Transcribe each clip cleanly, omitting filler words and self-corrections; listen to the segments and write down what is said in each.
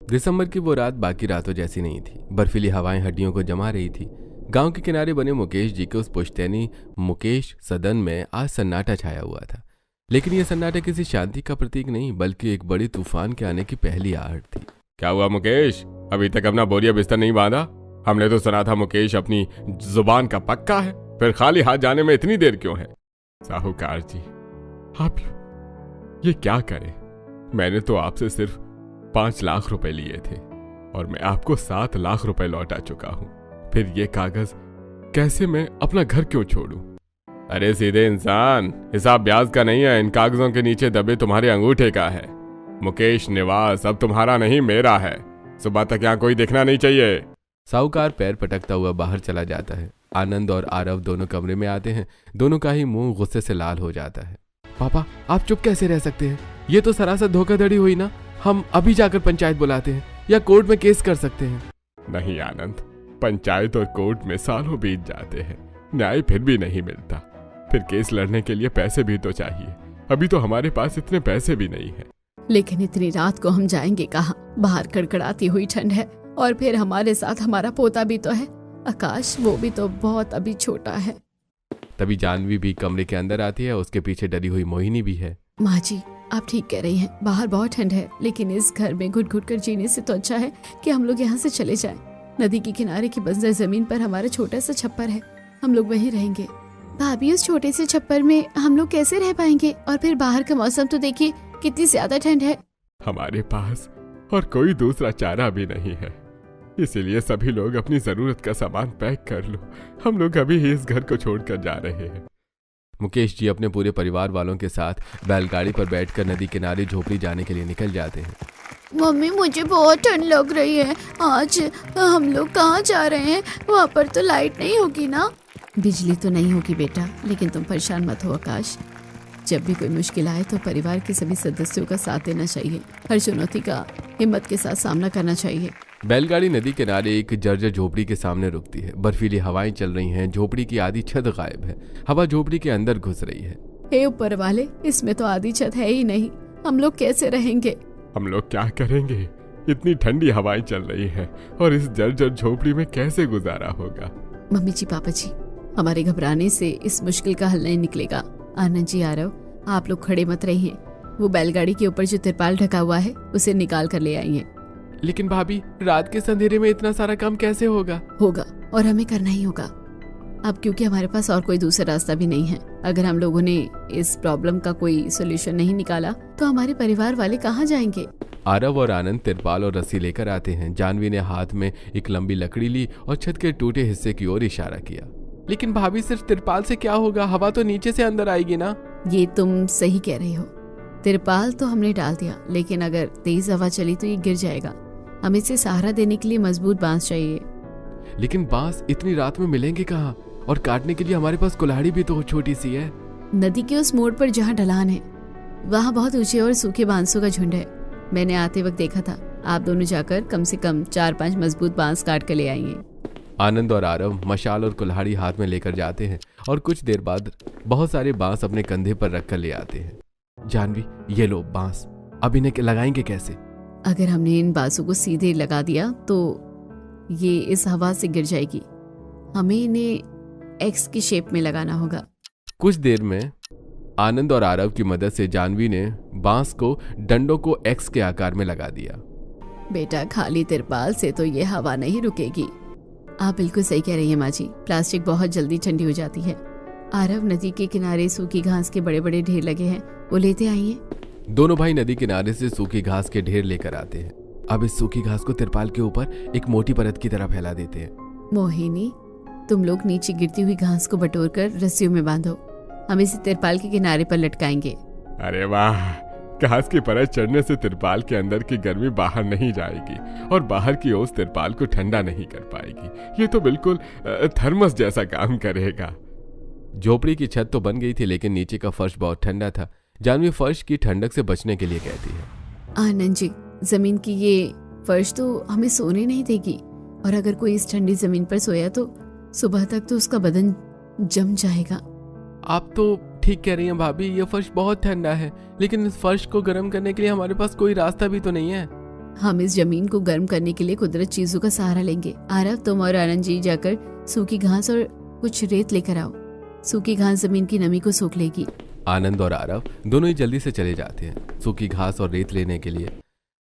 दिसंबर की वो रात बाकी रातों जैसी नहीं थी। बर्फीली हवाएं हड्डियों को जमा रही थी। गांव के किनारे बने मुकेश जी के उस पुश्तैनी मुकेश सदन में आज सन्नाटा छाया हुआ था। लेकिन यह सन्नाटा किसी शांति का प्रतीक नहीं, बल्कि एक बड़ी तूफान के आने की पहली आहट थी। क्या हुआ मुकेश, अभी तक अपना बोरिया बिस्तर नहीं बांधा? हमने तो सुना था मुकेश अपनी जुबान का पक्का है, फिर खाली हाथ जाने में इतनी देर क्यों है? साहूकार जी, आप ये क्या करें? मैंने तो आपसे सिर्फ 5 लाख रुपए लिए थे और मैं आपको 7 लाख रुपए लौटा चुका हूं। फिर ये कागज कैसे मैं अपना घर क्यों छोड़ूं? अरे सीधे इंसान, हिसाब ब्याज का नहीं है, इन कागजों के नीचे दबे तुम्हारे अंगूठे का है। मुकेश निवास अब तुम्हारा नहीं मेरा है। सुबह तक यहाँ कोई देखना नहीं चाहिए। साहूकार पैर पटकता हुआ बाहर चला जाता है। आनंद और आरव दोनों कमरे में आते हैं। दोनों का ही मुंह गुस्से से लाल हो जाता है। पापा, आप चुप कैसे रह सकते हैं? ये तो सरासर धोखाधड़ी हुई ना। हम अभी जाकर पंचायत बुलाते हैं या कोर्ट में केस कर सकते हैं। नहीं आनंद, पंचायत और कोर्ट में सालों बीत जाते हैं, न्याय फिर भी नहीं मिलता। फिर केस लड़ने के लिए पैसे भी तो चाहिए। अभी तो हमारे पास इतने पैसे भी नहीं है। लेकिन इतनी रात को हम जाएंगे कहाँ? बाहर कड़कड़ाती हुई ठंड है और फिर हमारे साथ हमारा पोता भी तो है, आकाश। वो भी तो बहुत अभी छोटा है। तभी जानवी भी कमरे के अंदर आती है। उसके पीछे डरी हुई मोहिनी भी है। माँ जी, आप ठीक कह रही हैं, बाहर बहुत ठंड है, लेकिन इस घर में घुट घुट कर जीने से तो अच्छा है कि हम लोग यहाँ से चले जाएं। नदी के किनारे की बंजर जमीन पर हमारा छोटा सा छप्पर है, हम लोग वहीं रहेंगे। भाभी, उस छोटे से छप्पर में हम लोग कैसे रह पाएंगे? और फिर बाहर का मौसम तो देखिए, कितनी ज्यादा ठंड है। हमारे पास और कोई दूसरा चारा भी नहीं है, इसीलिए सभी लोग अपनी जरूरत का सामान पैक कर लो। हम लोग अभी ही इस घर को छोड़कर जा रहे हैं। मुकेश जी अपने पूरे परिवार वालों के साथ बैलगाड़ी पर बैठकर नदी किनारे झोपड़ी जाने के लिए निकल जाते हैं। मम्मी, मुझे बहुत ठंड लग रही है। आज हम लोग कहाँ जा रहे हैं? वहाँ पर तो लाइट नहीं होगी ना? बिजली तो नहीं होगी बेटा, लेकिन तुम परेशान मत हो आकाश। जब भी कोई मुश्किल आए तो परिवार के सभी सदस्यों का साथ देना चाहिए। हर चुनौती का हिम्मत के साथ सामना करना चाहिए। बैलगाड़ी नदी किनारे एक जर्जर झोपड़ी के सामने रुकती है। बर्फीली हवाएं चल रही हैं। झोपड़ी की आधी छत गायब है। हवा झोपड़ी के अंदर घुस रही है। हे ऊपर वाले, इसमें तो आधी छत है ही नहीं। हम लोग कैसे रहेंगे? हम लोग क्या करेंगे? इतनी ठंडी हवाएं चल रही हैं और इस जर्जर झोपड़ी में कैसे गुजारा होगा? मम्मी जी, पापा जी, हमारे घबराने से इस मुश्किल का हल नहीं निकलेगा। आनंद जी, आरव, आप लोग खड़े मत रहिए। वो बैलगाड़ी के ऊपर जो तिरपाल ढका हुआ है उसे निकाल कर ले आइए। लेकिन भाभी, रात के अंधेरे में इतना सारा काम कैसे होगा? होगा, और हमें करना ही होगा अब, क्योंकि हमारे पास और कोई दूसरा रास्ता भी नहीं है। अगर हम लोगों ने इस प्रॉब्लम का कोई सोल्यूशन नहीं निकाला तो हमारे परिवार वाले कहाँ जाएंगे? आरव और आनंद तिरपाल और रस्सी लेकर आते हैं। जानवी ने हाथ में एक लंबी लकड़ी ली और छत के टूटे हिस्से की ओर इशारा किया। लेकिन भाभी, सिर्फ तिरपाल से क्या होगा? हवा तो नीचे से अंदर आएगी ना। ये तुम सही कह रही हो। तिरपाल तो हमने डाल दिया, लेकिन अगर तेज हवा चली तो ये गिर जाएगा। हमें इसे सहारा देने के लिए मजबूत बांस चाहिए। लेकिन बांस इतनी रात में मिलेंगे कहाँ? और काटने के लिए हमारे पास कुल्हाड़ी भी तो छोटी सी है। नदी के उस मोड़ पर जहाँ ढलान है वहाँ बहुत ऊंचे और सूखे बांसों का झुंड है। मैंने आते वक्त देखा था। आप दोनों जाकर कम से कम 4-5 मजबूत बांस काट कर ले आएंगे। आनंद और आरव मशाल और कुल्हाड़ी हाथ में लेकर जाते हैं और कुछ देर बाद बहुत सारे बांस अपने कंधे पर रखकर ले आते हैं। जानवी, ये लो बांस, अब इन्हें लगाएंगे कैसे? अगर हमने इन बांसों को सीधे लगा दिया तो ये इस हवा से गिर जाएगी। हमें इन्हें एक्स की शेप में लगाना होगा। कुछ देर में आनंद और आरव की मदद से जानवी ने बांस को डंडों को एक्स के आकार में लगा दिया। बेटा, खाली तिरपाल से तो ये हवा नहीं रुकेगी। आप बिल्कुल सही कह रही हैं माँ जी, प्लास्टिक बहुत जल्दी ठंडी हो जाती है। आरव, नदी के किनारे सूखी घास के बड़े बड़े ढेर लगे हैं, वो लेते आइए। दोनों भाई नदी किनारे से सूखी घास के ढेर लेकर आते हैं। अब इस सूखी घास को तिरपाल के ऊपर एक मोटी परत की तरह फैला देते हैं। मोहिनी, तुम लोग नीचे गिरती हुई घास को बटोरकर रस्सियों में बांधो। हम इसे तिरपाल के किनारे पर लटकाएंगे। अरे वाह, घास की परत चढ़ने से तिरपाल के अंदर की गर्मी बाहर नहीं जाएगी और बाहर की ओस तिरपाल को ठंडा नहीं कर पाएगी। ये तो बिल्कुल थर्मस जैसा काम करेगा। झोपड़ी की छत तो बन गई थी, लेकिन नीचे का फर्श बहुत ठंडा था। जानवी फर्श की ठंडक से बचने के लिए कहती है। आनंद जी, जमीन की ये फर्श तो हमें सोने नहीं देगी, और अगर कोई इस ठंडी जमीन पर सोया तो सुबह तक तो उसका बदन जम जाएगा। आप तो ठीक कह रही हैं भाभी, ये फर्श बहुत ठंडा है, लेकिन इस फर्श को गर्म करने के लिए हमारे पास कोई रास्ता भी तो नहीं है। हम इस जमीन को गर्म करने के लिए कुदरत चीजों का सहारा लेंगे। आरव, तुम और आनंद जी जाकर सूखी घास और कुछ रेत लेकर आओ। सूखी घास जमीन की नमी को सोख लेगी। आनंद और आरव दोनों ही जल्दी से चले जाते हैं सूखी घास और रेत लेने के लिए।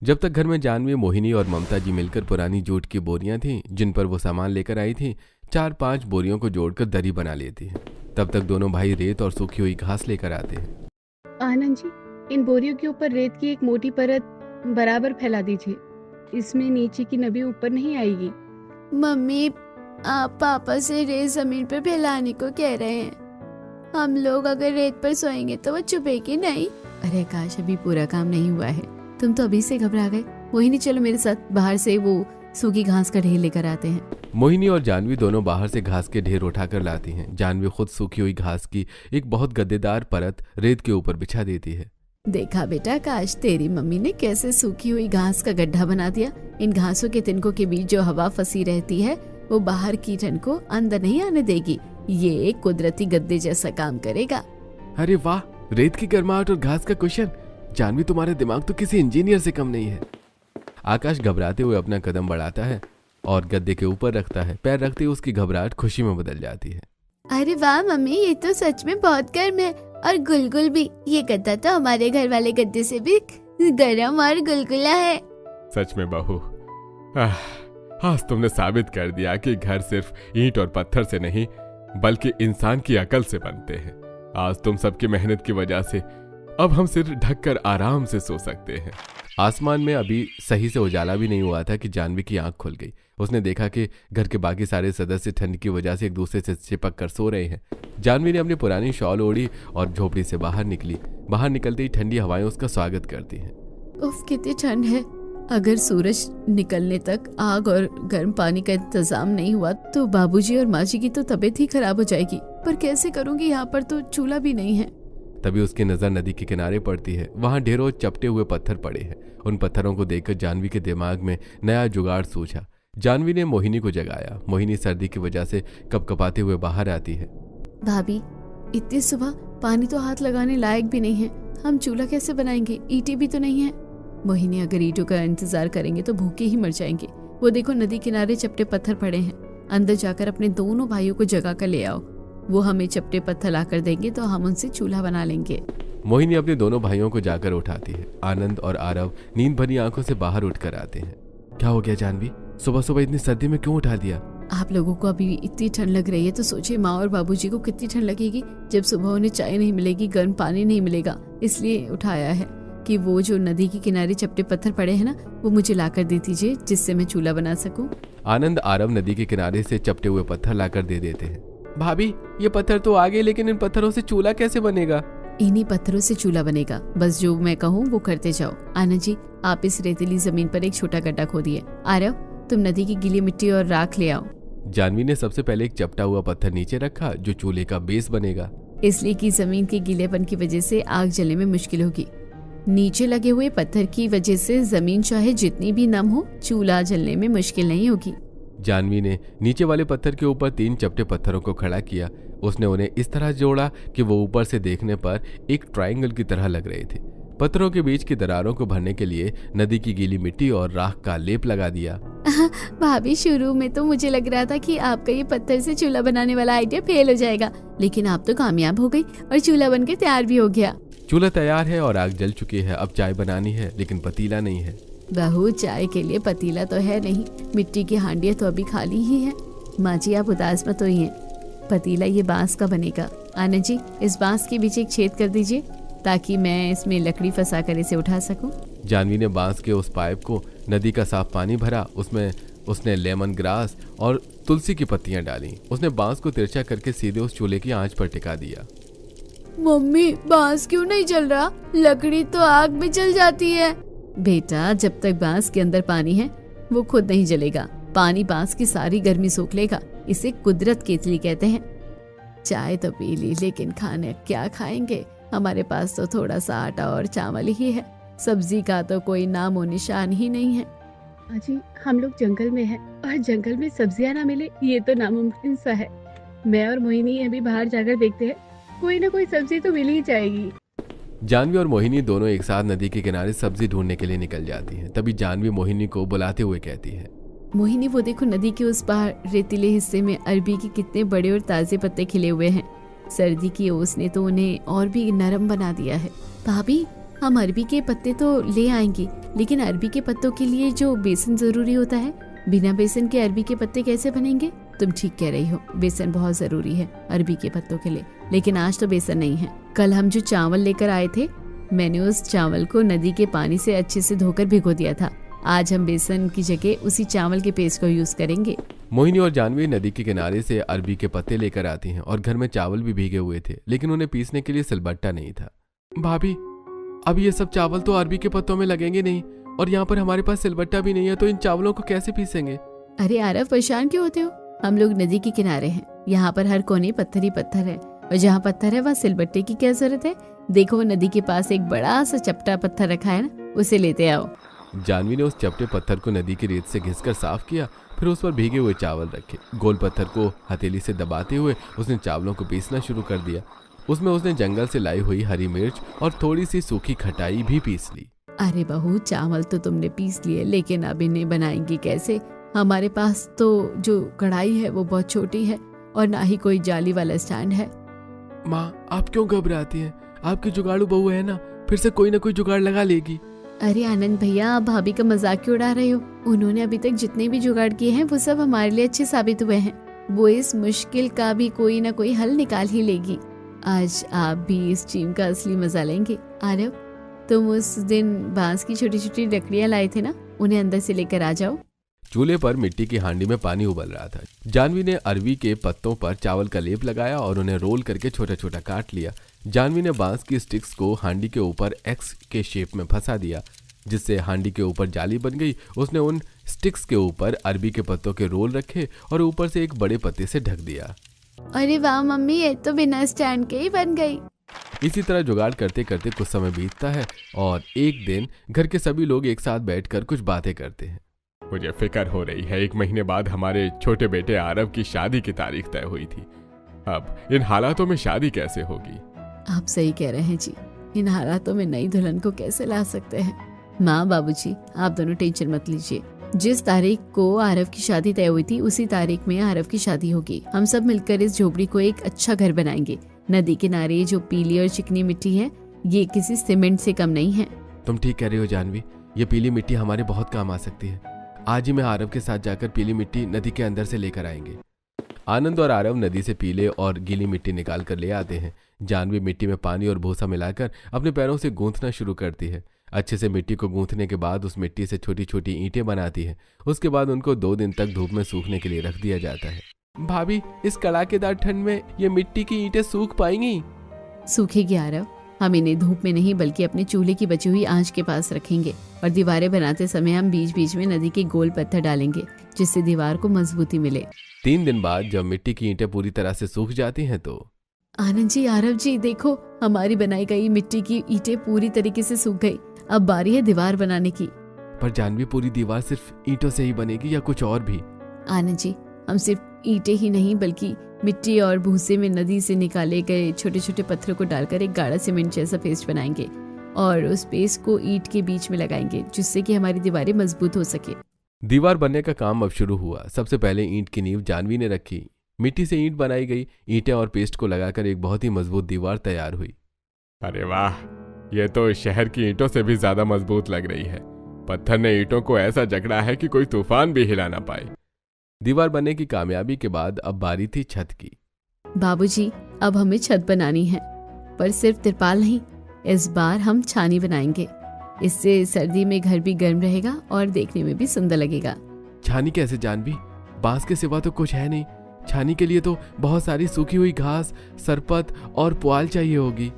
जब तक घर में जानवी, मोहिनी और ममता जी मिलकर पुरानी जूट की बोरियां थीं जिन पर वो सामान लेकर आई थी, 4-5 बोरियों को जोड़कर दरी बना लेती हैं। तब तक दोनों भाई रेत और सूखी हुई घास लेकर आते हैं। आनंद जी, इन बोरियों के ऊपर रेत की एक मोटी परत बराबर फैला दीजिए। इसमें नीचे की नमी ऊपर नहीं आएगी। मम्मी, आप पापा से रेत जमीन पर फैलाने को कह रहे हैं। हम लोग अगर रेत पर सोएंगे तो वो चुभेगी नहीं। अरे काश, अभी पूरा काम नहीं हुआ है, तुम तो अभी से घबरा गए। मोहिनी, चलो मेरे साथ बाहर से वो सूखी घास का ढेर लेकर आते हैं। मोहिनी और जानवी दोनों बाहर से घास के ढेर उठाकर लाती हैं। जानवी खुद सूखी हुई घास की एक बहुत गद्देदार परत रेत के ऊपर बिछा देती है। देखा बेटा, काश तेरी मम्मी ने कैसे सूखी हुई घास का गड्ढा बना दिया। इन घासों के तिनकों के बीच जो हवा फंसी रहती है वो बाहर की ठंड को अंदर नहीं आने देगी। ये एक कुदरती गद्दे जैसा काम करेगा। अरे वाह, रेत की गर्माहट और घास का कुशन। जानवी, तुम्हारा दिमाग तो किसी इंजीनियर से कम नहीं है। आकाश घबराते हुए अपना कदम बढ़ाता है और गद्दे के ऊपर रखता है। पैर रखते ही उसकी घबराहट खुशी में बदल जाती है। अरे वाह मम्मी, ये तो सच में बहुत गर्म है और गुलगुल भी। ये गद्दा तो हमारे घर वाले गद्दे से भी गर्म और गुलगुला है। सच में बहू, आज तुमने साबित कर दिया कि घर सिर्फ ईंट और पत्थर से नहीं बल्कि इंसान की अकल से बनते हैं। आज तुम सबकी मेहनत की वजह से अब हम सिर ढककर आराम से सो सकते हैं। आसमान में अभी सही से उजाला भी नहीं हुआ था कि जानवी की आंख खुल गई। उसने देखा कि घर के बाकी सारे सदस्य ठंड की वजह से एक दूसरे से चिपक कर सो रहे हैं। जानवी ने अपनी पुरानी शॉल ओढ़ी और झोपड़ी से बाहर निकली। बाहर निकलते ही ठंडी हवाएं उसका स्वागत करती हैं। उफ, कितनी ठंड है। अगर सूरज निकलने तक आग और गर्म पानी का इंतजाम नहीं हुआ तो बाबूजी और माँ जी की तो तबीयत ही खराब हो जाएगी। पर कैसे करूंगी, यहाँ पर तो चूल्हा भी नहीं है। तभी उसकी नजर नदी के किनारे पड़ती है। वहां ढेरों चपटे हुए पत्थर पड़े हैं। उन पत्थरों को देखकर जानवी के दिमाग में नया जुगाड़ सूझा। जानवी ने मोहिनी को जगाया। मोहिनी सर्दी की वजह से कपकपाते हुए बाहर आती है। भाभी, इतनी सुबह पानी तो हाथ लगाने लायक भी नहीं है। हम चूल्हा कैसे बनाएंगे? ईंटें भी तो नहीं है। मोहिनी, अगर ईंटों का इंतजार करेंगे तो भूखे ही मर जाएंगे। वो देखो, नदी किनारे चपटे पत्थर पड़े हैं। अंदर जाकर अपने दोनों भाइयों को जगा कर ले आओ। वो हमें चपटे पत्थर लाकर देंगे तो हम उनसे चूल्हा बना लेंगे। मोहिनी अपने दोनों भाइयों को जाकर उठाती है। आनंद और आरव नींद भरी आंखों से बाहर उठकर आते हैं। क्या हो गया जानवी, सुबह सुबह इतनी सर्दी में क्यों उठा दिया? आप लोगों को अभी इतनी ठंड लग रही है तो सोचिए माँ और बाबूजी को कितनी ठंड लगेगी जब सुबह उन्हें चाय नहीं मिलेगी, गर्म पानी नहीं मिलेगा। इसलिए उठाया है कि वो जो नदी के किनारे चपटे पत्थर पड़े हैं ना, वो मुझे लाकर दे दीजिए जिससे मैं चूल्हा बना सकूं। आनंद आरव नदी के किनारे से चपटे हुए पत्थर लाकर दे देते हैं। भाभी, ये पत्थर तो आ गए, लेकिन इन पत्थरों से चूल्हा कैसे बनेगा? इन्हीं पत्थरों से चूल्हा बनेगा। बस जो मैं कहूँ वो करते जाओ। आनंद जी, आप इस रेतीली जमीन पर एक छोटा गड्ढा खोदिए। आरव, तुम नदी की गीली मिट्टी और राख ले आओ। जानवी ने सबसे पहले एक चपटा हुआ पत्थर नीचे रखा जो चूल्हे का बेस बनेगा। इसलिए कि जमीन के गीलेपन की वजह से आग जलने में मुश्किल होगी। नीचे लगे हुए पत्थर की वजह से जमीन चाहे जितनी भी नम हो, चूल्हा जलने में मुश्किल नहीं होगी। जानवी ने नीचे वाले पत्थर के ऊपर 3 चपटे पत्थरों को खड़ा किया। उसने उन्हें इस तरह जोड़ा कि वो ऊपर से देखने पर एक ट्रायंगल की तरह लग रहे थे। पत्थरों के बीच की दरारों को भरने के लिए नदी की गीली मिट्टी और राख का लेप लगा दिया। भाभी, शुरू में तो मुझे लग रहा था कि आपका ये पत्थर से चूल्हा बनाने वाला आइडिया फेल हो जाएगा, लेकिन आप तो कामयाब हो गई और चूल्हा बनकर तैयार भी हो गया। चूल्हा तैयार है और आग जल चुकी है। अब चाय बनानी है, लेकिन पतीला नहीं है। बहू, चाय के लिए पतीला तो है नहीं, मिट्टी की हांडियां तो अभी खाली ही है। माँ जी, आप उदास मत होइए। पतीला ये बांस का बनेगा। आनंद जी, इस बांस के बीच एक छेद कर दीजिए ताकि मैं इसमें लकड़ी फंसा कर इसे उठा सकूं। जानवी ने बांस के उस पाइप को नदी का साफ पानी भरा। उसमें उसने लेमन ग्रास और तुलसी की पत्तियां डाली। उसने बांस को तिरछा करके सीधे उस चूल्हे की आंच पर टिका दिया। मम्मी, बांस क्यों नहीं जल रहा? लकड़ी तो आग में जल जाती है। बेटा, जब तक बांस के अंदर पानी है वो खुद नहीं जलेगा। पानी बांस की सारी गर्मी सोख लेगा। इसे कुदरत केतली कहते हैं। चाय तो पी ली, लेकिन खाने क्या खाएंगे? हमारे पास तो थोड़ा सा आटा और चावल ही है। सब्जी का तो कोई नामो निशान ही नहीं है। अजी, हम लोग जंगल में हैं और जंगल में सब्जियां ना मिले ये तो नामुमकिन सा है। मैं और मोहिनी अभी बाहर जाकर देखते हैं, कोई ना कोई सब्जी तो मिल ही जाएगी। जानवी और मोहिनी दोनों एक साथ नदी के किनारे सब्जी ढूंढने के लिए निकल जाती हैं। तभी जानवी मोहिनी को बुलाते हुए कहती है, मोहिनी वो देखो, नदी के उस पार रेतीले हिस्से में अरबी के कितने बड़े और ताजे पत्ते खिले हुए हैं। सर्दी की ओस ने तो उन्हें और भी नरम बना दिया है। भाभी, हम अरबी के पत्ते तो ले आएंगे, लेकिन अरबी के पत्तों के लिए जो बेसन जरूरी होता है, बिना बेसन के अरबी के पत्ते कैसे बनेंगे? तुम ठीक कह रही हो, बेसन बहुत जरूरी है अरबी के पत्तों के लिए, लेकिन आज तो बेसन नहीं है। कल हम जो चावल लेकर आए थे, मैंने उस चावल को नदी के पानी से अच्छे से धोकर भिगो दिया था। आज हम बेसन की जगह उसी चावल के पेस्ट को यूज करेंगे। मोहिनी और जानवी नदी के किनारे से अरबी के पत्ते लेकर आती हैं और घर में चावल भी भीगे हुए थे, लेकिन उन्हें पीसने के लिए सिलबट्टा नहीं था। भाभी, अब ये सब चावल तो अरबी के पत्तों में लगेंगे नहीं, और यहाँ पर हमारे पास सिलबट्टा भी नहीं है, तो इन चावलों को कैसे पीसेंगे? अरे आरव, परेशान क्यों होते हो? हम लोग नदी के किनारे हैं, यहाँ पर हर कोने पत्थर ही पत्थर है, और जहाँ पत्थर है वहाँ सिलबट्टे की क्या जरूरत है? देखो, वो नदी के पास एक बड़ा सा चपटा पत्थर रखा है ना, उसे लेते आओ। जानवी ने उस चपटे पत्थर को नदी की रेत से घिसकर साफ किया, फिर उस पर भीगे हुए चावल रखे। गोल पत्थर को हथेली से दबाते हुए उसने चावलों को पीसना शुरू कर दिया। उसमें उसने जंगल से लाई हुई हरी मिर्च और थोड़ी सी सूखी खटाई भी पीस ली। अरे बहू, चावल तो तुमने पीस लिए, लेकिन अब इन्हें बनाएंगी कैसे? हमारे पास तो जो कढ़ाई है वो बहुत छोटी है, और ना ही कोई जाली वाला स्टैंड है। माँ, आप क्यों घबराती हैं? आपकी जुगाड़ू बहू है ना, फिर से कोई ना कोई जुगाड़ लगा लेगी। अरे आनंद भैया, आप भाभी का मजाक क्यों उड़ा रहे हो? उन्होंने अभी तक जितने भी जुगाड़ किए हैं वो सब हमारे लिए अच्छे साबित हुए हैं। वो इस मुश्किल का भी कोई ना कोई हल निकाल ही लेगी। आज आप भी इस टीम का असली मजा लेंगे। आरव, तुम उस दिन बांस की छोटी छोटी लकड़ियां लाए थे ना, उन्हें अंदर से लेकर आ जाओ। चूल्हे पर मिट्टी की हांडी में पानी उबल रहा था। जानवी ने अरवी के पत्तों पर चावल का लेप लगाया और उन्हें रोल करके छोटा छोटा काट लिया। जानवी ने बांस की स्टिक्स को हांडी के ऊपर एक्स के शेप में फंसा दिया, जिससे हांडी के ऊपर जाली बन गई। उसने उन स्टिक्स के ऊपर अरबी के पत्तों के रोल रखे और ऊपर से एक बड़े पत्ते से ढक दिया। अरे वाह मम्मी, ये तो बिना स्टैंड के ही बन गई। इसी तरह जुगाड़ करते करते कुछ समय बीतता है और एक दिन घर के सभी लोग एक साथ बैठकर कुछ बातें करते हैं। मुझे फिक्र हो रही है, 1 महीने बाद हमारे छोटे बेटे आरव की शादी की तारीख तय हुई थी। अब इन हालातों में शादी कैसे होगी? आप सही कह रहे हैं जी, इन हालातों में नई दुल्हन को कैसे ला सकते हैं? माँ, बाबूजी, आप दोनों टेंशन मत लीजिए। जिस तारीख को आरव की शादी तय हुई थी, उसी तारीख में आरव की शादी होगी। हम सब मिलकर इस झोपड़ी को एक अच्छा घर बनाएंगे। नदी किनारे जो पीली और चिकनी मिट्टी है, ये किसी सीमेंट से कम नहीं है। तुम ठीक कह रही हो जानवी, ये पीली मिट्टी हमारे बहुत काम आ सकती है। आज ही मैं आरव के साथ जाकर पीली मिट्टी नदी के अंदर से लेकर आएंगे। आनंद और आरव नदी से पीले और गीली मिट्टी निकाल कर ले आते हैं। जानवी मिट्टी में पानी और भूसा मिलाकर अपने पैरों से गूंथना शुरू करती है। अच्छे से मिट्टी को गूंथने के बाद उस मिट्टी से छोटी छोटी ईंटें बनाती है। उसके बाद उनको 2 दिन तक धूप में सूखने के लिए रख दिया जाता है। भाभी, इस कड़ाकेदार ठंड में ये मिट्टी की ईंटें सूख पाएंगी? सूखेगी आरव, हम इन्हें धूप में नहीं बल्कि अपने चूल्हे की बची हुई आंच के पास रखेंगे, और दीवारें बनाते समय हम बीच बीच में नदी के गोल पत्थर डालेंगे, जिससे दीवार को मजबूती मिले। 3 दिन बाद जब मिट्टी की ईंटें पूरी तरह से सूख जाती हैं तो आनंद जी, आरव जी, देखो, हमारी बनाई गई मिट्टी की ईंटें पूरी तरीके से सूख गई। अब बारी है दीवार बनाने की। पर जानवी, पूरी दीवार सिर्फ ईंटों से ही बनेगी या कुछ और भी? आनंद जी, हम सिर्फ ईंटें ही नहीं बल्कि मिट्टी और भूसे में नदी से निकाले गए छोटे छोटे पत्थरों को डालकर एक गाढ़ा सीमेंट जैसा पेस्ट बनाएंगे, और उस पेस्ट को ईंट के बीच में लगाएंगे, जिससे कि हमारी दीवारें मजबूत हो सके। दीवार बनने का काम अब शुरू हुआ। सबसे पहले ईंट की नींव जानवी ने रखी। मिट्टी से ईंट बनाई गई। ईंटें और पेस्ट को लगाकर एक बहुत ही मजबूत दीवार तैयार हुई। अरे वाह, ये तो शहर की ईंटों से भी ज्यादा मजबूत लग रही है। पत्थर ने ईंटों को ऐसा जकड़ा है कि कोई तूफान भी हिला ना पाए। दीवार बनने की कामयाबी के बाद अब बारी थी छत की। बाबूजी, अब हमें छत बनानी है, पर सिर्फ तिरपाल नहीं, इस बार हम छानी बनाएंगे। इससे सर्दी में घर भी गर्म रहेगा और देखने में भी सुंदर लगेगा। छानी कैसे जानवी? बांस के सिवा तो कुछ है नहीं। छानी के लिए तो बहुत सारी सूखी हुई घास, सरपत और पुआल चाहिए होगी।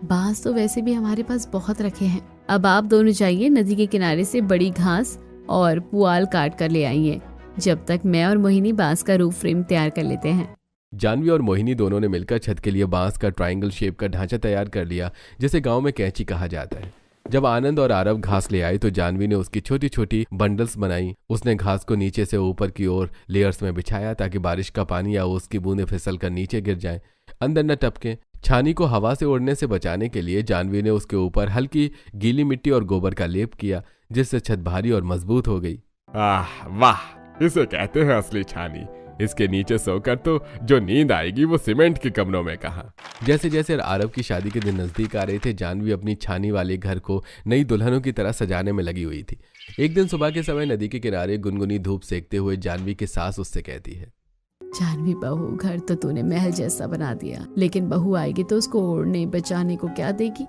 बांस तो वैसे भी हमारे पास बहुत रखे हैं। अब आप दोनों जाइए, नदी के किनारे से बड़ी घास और पुआल काट कर ले आइए, जब तक मैं और मोहिनी बांस का रूफ फ्रेम तैयार कर लेते हैं। जानवी और मोहिनी दोनों ने मिलकर छत के लिए बांस का ट्रायंगल शेप का ढांचा तैयार कर लिया, जिसे गांव में कैंची कहा जाता है। जब आनंद और आरव घास ले आए तो जानवी ने उसकी छोटी छोटी बंडल्स बनाई। उसने घास को नीचे से ऊपर की ओर लेयर्स में बिछाया ताकि बारिश का पानी या उसकी बूंदें फिसल कर नीचे गिर जाएं, अंदर न टपके। छानी को हवा से उड़ने से बचाने के लिए जानवी ने उसके ऊपर हल्की गीली मिट्टी और गोबर का लेप किया, जिससे छत भारी और मजबूत हो गई। वाह, इसे कहते हैं असली छानी। इसके नीचे सोकर तो जो नींद आएगी वो सीमेंट के कमरों में कहाँ। जैसे जैसे आरव की शादी के दिन नजदीक आ रहे थे, जानवी अपनी छानी वाले घर को नई दुल्हनों की तरह सजाने में लगी हुई थी। एक दिन सुबह के समय नदी के किनारे गुनगुनी धूप सेकते हुए जानवी की सास उससे कहती है, जानवी बहू, घर तो तूने महल जैसा बना दिया, लेकिन बहू आएगी तो उसको ओढ़ने बचाने को क्या देगी?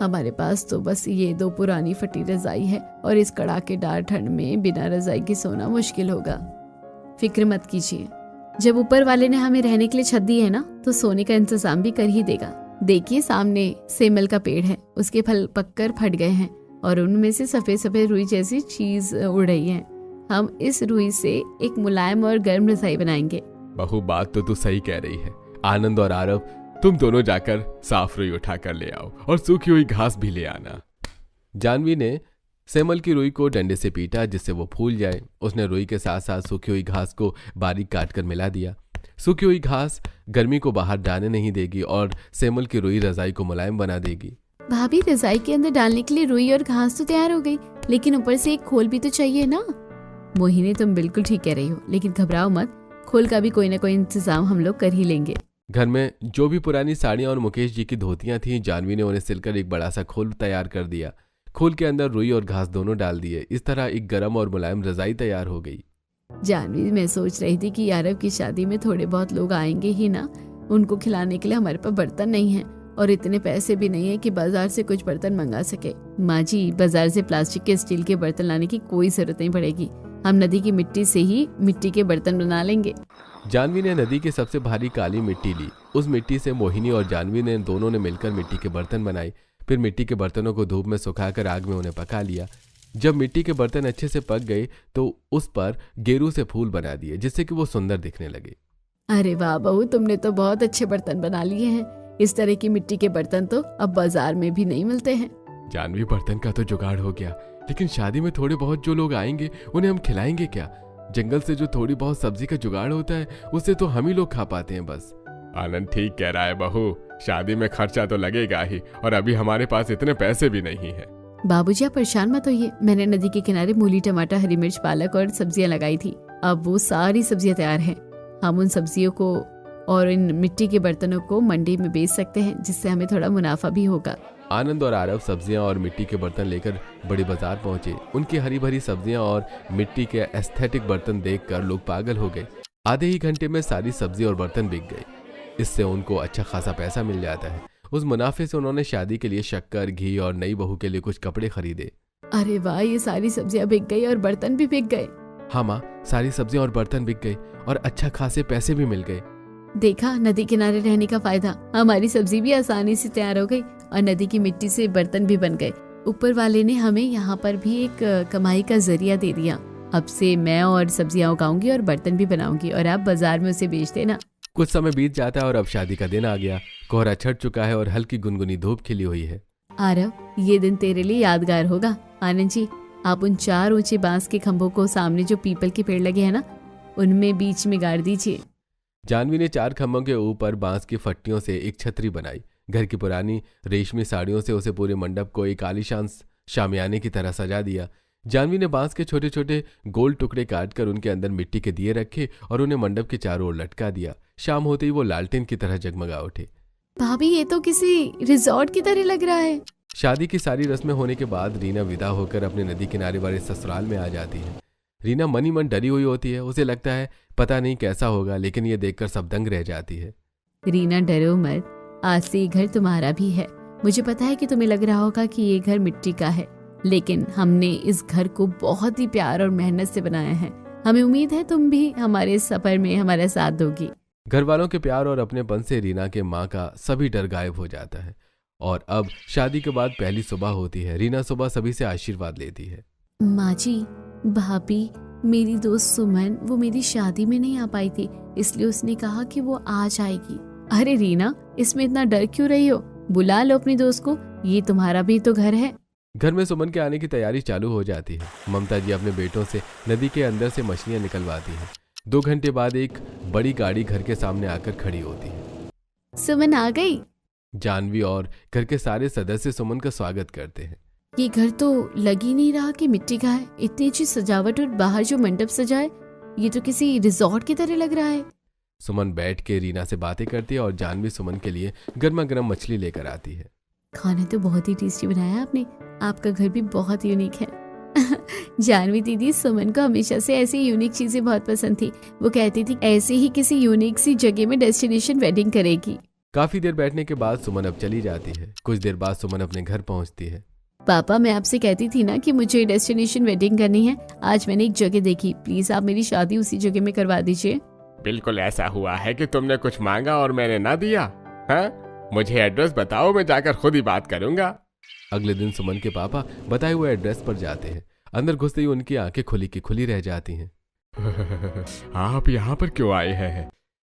हमारे पास तो बस ये 2 पुरानी फटी रजाई है और इस कड़ाकेदार ठंड में बिना रजाई की सोना मुश्किल होगा। फिक्र मत कीजिए, जब ऊपर वाले ने हमें रहने के लिए छत दी है ना, तो सोने का इंतजाम भी कर ही देगा। देखिए सामने सेमल का पेड़ है, उसके फल पककर फट गए हैं और उनमें से सफेद सफेद रुई जैसी चीज उड़ रही है। हम इस रुई से एक मुलायम और गर्म रजाई बनाएंगे। बहू, बात तो तू सही कह रही है। आनंद और आरव, तुम दोनों जाकर साफ रुई उठा कर ले आओ और सूखी हुई घास भी ले आना। जानवी ने सेमल की रुई को डंडे से पीटा जिससे वो फूल जाए। उसने रुई के साथ साथ सूखी हुई घास को बारीक काट कर मिला दिया। सूखी हुई घास गर्मी को बाहर डालने नहीं देगी और सेमल की रुई रजाई को मुलायम बना देगी। भाभी, रजाई के अंदर डालने के लिए रुई और घास तो तैयार हो गई, लेकिन ऊपर से एक खोल भी तो चाहिए ना। मोहिनी, तुम बिल्कुल ठीक कह रही हो, लेकिन घबराओ मत, खोल का भी कोई ना कोई इंतजाम हम लोग कर ही लेंगे। घर में जो भी पुरानी साड़ियां और मुकेश जी की धोतियां थीं, जानवी ने उन्हें सिलकर एक बड़ा सा खोल तैयार कर दिया। खोल के अंदर रुई और घास दोनों डाल दिए। इस तरह एक गर्म और मुलायम रजाई तैयार हो गई। जानवी, मैं सोच रही थी कि आरव की शादी में थोड़े बहुत लोग आएंगे ही ना, उनको खिलाने के लिए हमारे पास बर्तन नहीं है और इतने पैसे भी नहीं है कि बाजार से कुछ बर्तन मंगा सके। माँ जी, बाजार से प्लास्टिक के स्टील के बर्तन लाने की कोई जरूरत नहीं पड़ेगी, हम नदी की मिट्टी से ही मिट्टी के बर्तन बना लेंगे। जानवी ने नदी की सबसे भारी काली मिट्टी ली। उस मिट्टी से मोहिनी और जानवी ने दोनों ने मिलकर मिट्टी के बर्तन बनाए। फिर मिट्टी के बर्तनों को धूप में सुखाकर आग में उन्हें पका लिया। जब मिट्टी के बर्तन अच्छे से पक गए तो उस पर गेरू से फूल बना दिए, जिससे कि वो सुंदर दिखने लगे। अरे वाह बहू, तुमने तो बहुत अच्छे बर्तन बना लिए हैं। इस तरह की मिट्टी के बर्तन तो अब बाजार में भी नहीं मिलते हैं। जानवी, बर्तन का तो जुगाड़ हो गया, लेकिन शादी में थोड़े बहुत जो लोग आएंगे उन्हें हम खिलाएंगे क्या? जंगल से जो थोड़ी बहुत सब्जी का जुगाड़ होता है उससे तो हम ही लोग खा पाते हैं बस। आनंद ठीक कह रहा है बहू, शादी में खर्चा तो लगेगा ही और अभी हमारे पास इतने पैसे भी नहीं है। बाबूजी, आप परेशान मत होइए, मैंने नदी के किनारे मूली, टमाटर, हरी मिर्च, पालक और सब्जियां लगाई थी। अब वो सारी सब्जियां तैयार हैं। हम उन सब्जियों को और इन मिट्टी के बर्तनों को मंडी में बेच सकते हैं, जिससे हमें थोड़ा मुनाफा भी होगा। आनंद और आरव सब्जियां और मिट्टी के बर्तन लेकर बड़े बाजार पहुंचे। उनकी हरी भरी सब्जियां और मिट्टी के एस्थेटिक बर्तन देखकर लोग पागल हो गए। आधे ही घंटे में सारी सब्जी और बर्तन बिक गए। इससे उनको अच्छा खासा पैसा मिल जाता है। उस मुनाफे से उन्होंने शादी के लिए शक्कर, घी और नई बहू के लिए कुछ कपड़े खरीदे। अरे वाह, ये सारी सब्जियां बिक गई और बर्तन भी बिक गए। हाँ माँ, सारी सब्जियां और बर्तन बिक गए और अच्छा खासे पैसे भी मिल गए। देखा, नदी किनारे रहने का फायदा। हमारी सब्जी भी आसानी से तैयार हो गई और नदी की मिट्टी से बर्तन भी बन गए। ऊपर वाले ने हमें यहाँ पर भी एक कमाई का जरिया दे दिया। अब से मैं और सब्जियां उगाऊंगी और बर्तन भी बनाऊंगी और आप बाजार में उसे बेच देना। कुछ समय बीत जाता है और अब शादी का दिन आ गया। कोहरा छट चुका है और हल्की गुनगुनी धूप खिली हुई है। आरव, ये दिन तेरे लिए यादगार होगा। आनंद जी, आप उन 4 ऊंचे बांस के खंभों को सामने जो पीपल के पेड़ लगे हैं ना, उनमें बीच में गाड़ दीजिए। जानवी ने 4 खंभों के ऊपर बांस की फट्टियों से एक छतरी बनाई। घर की पुरानी रेशमी साड़ियों से उसे पूरे मंडप को एक आलीशान शामियाने की तरह सजा दिया। जानवी ने बांस के छोटे छोटे गोल टुकड़े काटकर उनके अंदर मिट्टी के दिए रखे और उन्हें मंडप के चारों ओर लटका दिया। शाम होते ही वो लालटेन की तरह जगमगा उठे। भाभी, ये तो किसी रिजॉर्ट की तरह लग रहा है। शादी की सारी रस्में होने के बाद रीना विदा होकर अपने नदी किनारे वाले ससुराल में आ जाती है। रीना मन ही मन डरी हुई होती है। उसे लगता है पता नहीं कैसा होगा, लेकिन ये देखकर सब दंग रह जाती है। रीना, डरो मत, आज से ये घर तुम्हारा भी है। मुझे पता है कि तुम्हें लग रहा होगा कि ये घर मिट्टी का है, लेकिन हमने इस घर को बहुत ही प्यार और मेहनत से बनाया है। हमें उम्मीद है तुम भी हमारे इस सफर में हमारा साथ दोगी। घर वालों के प्यार और अपनेपन से रीना के माँ का सभी डर गायब हो जाता है और अब शादी के बाद पहली सुबह होती है। रीना सुबह सभी से आशीर्वाद लेती है। माँ जी, भाभी, मेरी दोस्त सुमन, वो मेरी शादी में नहीं आ पाई थी, इसलिए उसने कहा कि वो आ जाएगी। अरे रीना, इसमें इतना डर क्यों रही हो? बुला लो अपनी दोस्त को, ये तुम्हारा भी तो घर है। घर में सुमन के आने की तैयारी चालू हो जाती है। ममता जी अपने बेटों से नदी के अंदर से मछलियां निकलवाती हैं। 2 घंटे बाद एक बड़ी गाड़ी घर के सामने आकर खड़ी होती है। सुमन आ गई? जानवी और घर के सारे सदस्य सुमन का स्वागत करते हैं। ये घर तो लग ही नहीं रहा कि मिट्टी का है। इतनी अच्छी सजावट और बाहर जो मंडप सजा है, ये तो किसी रिजॉर्ट की तरह लग रहा है। सुमन बैठ के रीना से बातें करती है और जानवी सुमन के लिए गर्मा गर्म मछली लेकर आती है। खाना तो बहुत ही टेस्टी बनाया आपने। आपका घर भी बहुत यूनिक है। जानवी दीदी, सुमन को हमेशा से ऐसी यूनिक चीजें बहुत पसंद थी। वो कहती थी ऐसे ही किसी यूनिक सी जगह में डेस्टिनेशन वेडिंग करेगी। काफी देर बैठने के बाद सुमन अब चली जाती है। कुछ देर बाद सुमन अपने घर पहुंचती है। पापा, मैं आपसे कहती थी ना कि मुझे डेस्टिनेशन वेडिंग करनी है। आज मैंने एक जगह देखी, प्लीज आप मेरी शादी उसी जगह में करवा दीजिए। बिल्कुल ऐसा हुआ है कि तुमने कुछ मांगा और मैंने ना दिया। हाँ, मुझे एड्रेस बताओ, मैं जाकर खुद ही बात करूंगा। अगले दिन सुमन के पापा बताए हुए एड्रेस पर जाते हैं। अंदर घुसते ही उनकी आंखें खुली की खुली रह जाती हैं। आप यहाँ पर क्यों आए हैं?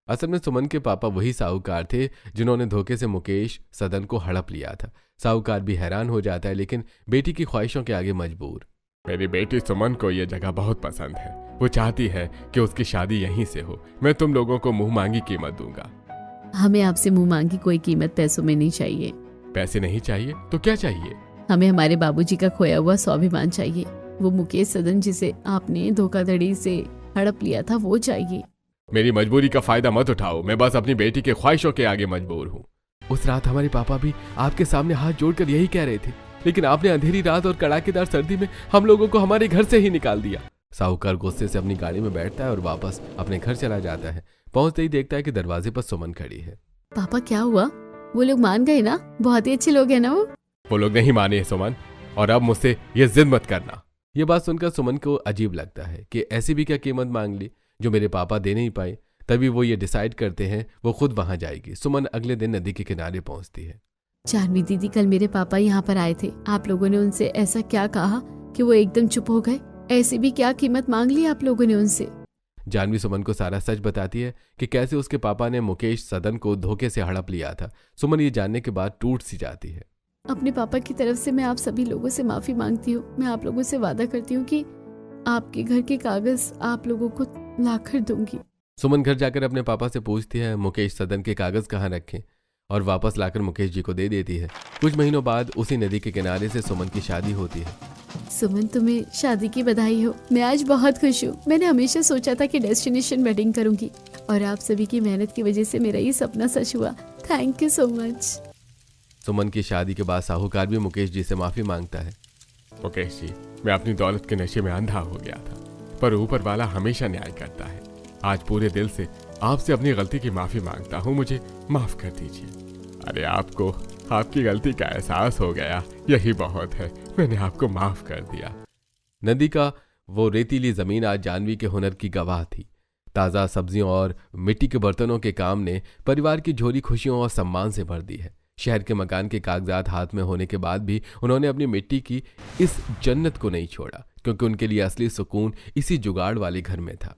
असल में सुमन के पापा वही साहूकार थे जिन्होंने धोखे से मुकेश सदन को हड़प लिया था। साहूकार भी हैरान हो जाता है, लेकिन बेटी की ख्वाहिशों के आगे मजबूर। मेरी बेटी सुमन को यह जगह बहुत पसंद है। वो चाहती है कि उसकी शादी यहीं से हो। मैं तुम लोगों को मुंह मांगी कीमत दूंगा। हमें आपसे मुंह मांगी कोई कीमत पैसों में नहीं चाहिए। पैसे नहीं चाहिए तो क्या चाहिए? हमें हमारे बाबूजी का खोया हुआ स्वाभिमान चाहिए। वो मुकेश सदन जिसे आपने धोखाधड़ी से हड़प लिया था, वो चाहिए। मेरी मजबूरी का फायदा मत उठाओ। मैं बस अपनी बेटी के ख्वाहिशों के आगे मजबूर हूँ। उस रात हमारे पापा भी आपके सामने हाथ जोड़कर यही कह रहे थे, लेकिन आपने अंधेरी रात और कड़ाकेदार सर्दी में हम लोगों को हमारे घर से ही निकाल दिया। साहूकार गुस्से से अपनी गाड़ी में बैठता है और वापस अपने घर चला जाता है। पहुंचते ही देखता है कि दरवाजे पर सुमन खड़ी है। पापा, क्या हुआ? वो लोग मान गए ना? बहुत ही अच्छे लोग हैं ना वो लोग नहीं माने सुमन, और अब मुझसे ये जिद मत करना। ये बात सुनकर सुमन को अजीब लगता है कि ऐसी भी क्या कीमत मांग ली जो मेरे पापा दे नहीं पाए। तभी वो ये डिसाइड करते हैं वो खुद वहां जाएगी। सुमन अगले दिन नदी के किनारे पहुंचती है। जानवी दीदी, कल मेरे पापा यहाँ पर आए थे। आप लोगों ने उनसे ऐसा क्या कहा कि वो एकदम चुप हो गए? ऐसी भी क्या कीमत मांग ली आप लोगों ने उनसे? जानवी सुमन को सारा सच बताती है कि कैसे उसके पापा ने मुकेश सदन को धोखे से हड़प लिया था। सुमन ये जानने के बाद टूट सी जाती है। अपने पापा की तरफ से मैं आप सभी लोगों से माफी मांगती हूँ। मैं आप लोगों से वादा करती हूँ कि आपके घर के कागज आप लोगों को लाकर दूंगी। सुमन घर जाकर अपने पापा से पूछती है मुकेश सदन के कागज कहाँ रखें, और वापस लाकर मुकेश जी को दे देती है। कुछ महीनों बाद उसी नदी के किनारे से सुमन की शादी होती है। सुमन, तुम्हें शादी की बधाई हो। मैं आज बहुत खुश हूँ। मैंने हमेशा सोचा था कि डेस्टिनेशन वेडिंग करूंगी, और आप सभी की मेहनत की वजह से मेरा ये सपना सच हुआ। Thank you so much. Suman की शादी के बाद साहूकार भी मुकेश जी से माफी मांगता है। मुकेश जी, मैं अपनी दौलत के नशे में अंधा हो गया था, पर ऊपर वाला हमेशा न्याय करता है। आज पूरे दिल से आपसे अपनी गलती की माफी मांगता हूँ। मुझे माफ कर दीजिए। अरे आपको आपकी गलती का एहसास हो गया, यही बहुत है। मैंने आपको माफ कर दिया। नदी का वो रेतीली जमीन आज जानवी के हुनर की गवाह थी। ताज़ा सब्जियों और मिट्टी के बर्तनों के काम ने परिवार की झोली खुशियों और सम्मान से भर दी है। शहर के मकान के कागजात हाथ में होने के बाद भी उन्होंने अपनी मिट्टी की इस जन्नत को नहीं छोड़ा, क्योंकि उनके लिए असली सुकून इसी जुगाड़ वाले घर में था।